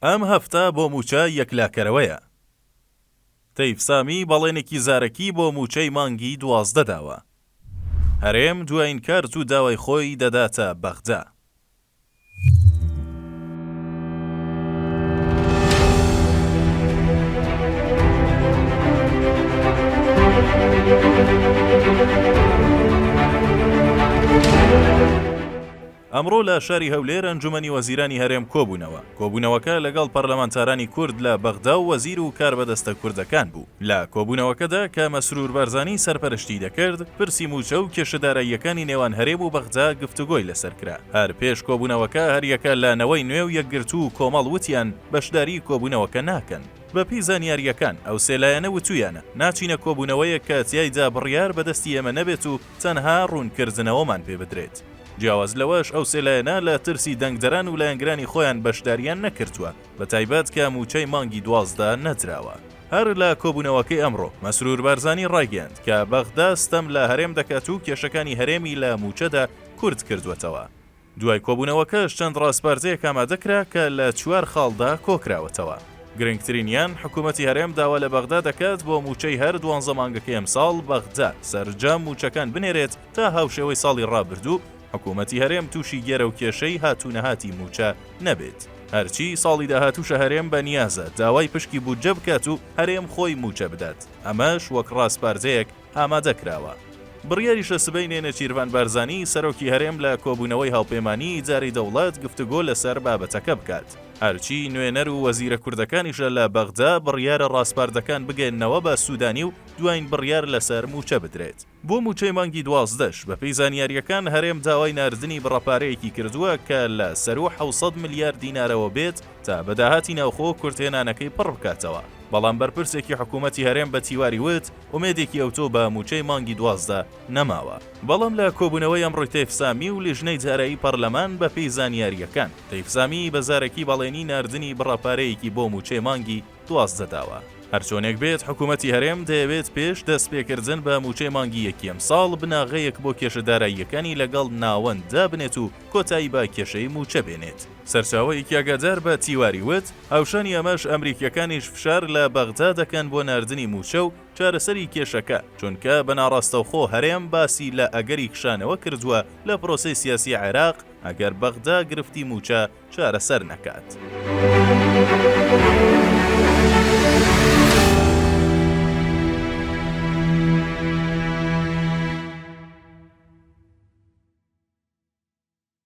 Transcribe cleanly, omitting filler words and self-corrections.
ئەم هەفتە بۆ موچە یەکلاکەرەوەیە. تەیف سامی بەڵێنێکی زارەکی بۆ موچەی مانگی 12 داوە. هەرێم دوایین کارت و داوای خۆی دەداتە بەغدا. ئەمڕۆ لە شاری هەولێر ئەنجومەنی وەزیرانی هەرێم کۆبوونەوەکە لەگەڵ پەرلەمانتارانی کورد لە بەغدا و وەزیر و کاربەدەستە کوردەکان بوو. لە کۆبوونەوەکەدا کە مەسرور بارزانی سەرپەرشتی دەکرد، پرسی موچە و کێشەداراییەکانی نێوان هەرێم و بەغدا گفتوگۆی لەسەر کرا. هەر پێش کۆبوونەوەکە هەریەکە لە نەوەی نوێ و یەکگرتو و کۆمەڵ وتیان بەشداری کۆبوونەوەکە ناکەن. بەپی زانیاریەکان ئەو سێلایەنە وتویانە ناچینە کۆبوونەوەیە کە تیایدا بڕیار بەدەستی ئێمە نەبێت و تەنها ڕوونکردنەوەمان پێ بدرێت. جیاواز لەوەش ئەو سێلایەنە لە ترسی دەنگدەران و لایەنگرانی خۆیان بەشداریان نەکردووە، بە تایبەت کە موچەی مانگی 12 نەدراوە. هەر لە کۆبوونەوەکەی ئەمڕۆ مەسرور بارزانی ڕایگەیاند کە بەغدا ستەم لە هەرێم دەکات و کێشەکانی هەرێمی لە موچەدا کورد کردوێتەوە. دوای کۆبوونەوەکەش چەند ڕاستپارزەیەک ئامادەکرا کە لە 4 خاڵدا کۆکراوەتەوە. گرنگترینیان حکوومەتی هەرێم داوا لە بەغدا دەکات بۆ موچەی هەر 12 مانگەکەی ئەمساڵ بەغدا سەرجەم موچەکان بنێرێت تا هاوشێوەی ساڵی ڕابردوو حکوومەتی هەرێم تووشی گێرە و کێشەی هاتوونەهاتی موچە نەبێت. هەرچی ساڵی داهاتووشە هەرێم بە نیازە داوای پشکی بودجە بکات و هەرێم خۆی موچە بدات. ئەمەش وەک ڕاستپارزەیەک ئامادەکراوە. بڕیاریشە سبەینێنە چیروان بارزانی سەرۆکی هەرێم لە کۆبوونەوەی هاوپەیمانی ئیجاری دەوڵەت گفتوگۆ لەسەر بابەتەکە بکات. هەرچی نوێنەر و وەزیرە کوردەکانیشە لە بەغدا بڕیارە ڕاستپاردەکان بگەێنەوە بە سوودانی و دوایین بڕیار لەسەر موچە بدرێت. بۆ موچەی مانگی 12ش بەپێی زانیاریەکان هەرێم داوای ناردنی بڕەپارەیەکی کردووە کە لە سەر و 700 میلیارد دینارەوە بێت تا بەداهاتی ناوخۆ کورتێنانەکەی پڕ بکاتەوە. بەڵام بەرپرسێکی حکوومەتی هەرێم بە تیواری وت ئومێدێکی ئەوتۆ بە موچەی مانگی 12 نەماوە. بەڵام لە کۆبوونەوەی ئەمڕۆی تەیف سامی و لیژنەی جارایی پەرلەمان بەپێی زانیاریەکان تەیف سامی بەزارێکی بەڵێنی ناردنی بڕەپارەیەکی بۆ موچەی مانگی 12 داوە. هەرچۆنێک بێت حکوومەتی هەرێم دەیەوێت پێش دەستپێکردن بە موچەی مانگی یەکی ئەمساڵ بناغەیەک بۆ کێشەداراییەکانی لەگەڵ ناوەنددا بنێت و کۆتایی بە کێشەی موچە بێنێت. سەرچاوەیەکی ئاگادار بە تیواری وت هاوشانی ئەمەش ئەمریکیەکانیش فشار لە بەغدا دەکەن بۆ ناردنی موچە و چارەسەری کێشەکە، چونکە بەناڕاستەوخۆ هەرێم باسی لە ئەگەری کشانەوە کردووە لە پرۆسەی سیاسی عێراق ئەگەر بەغدا گرفتی موچە چارەسەر نەکات.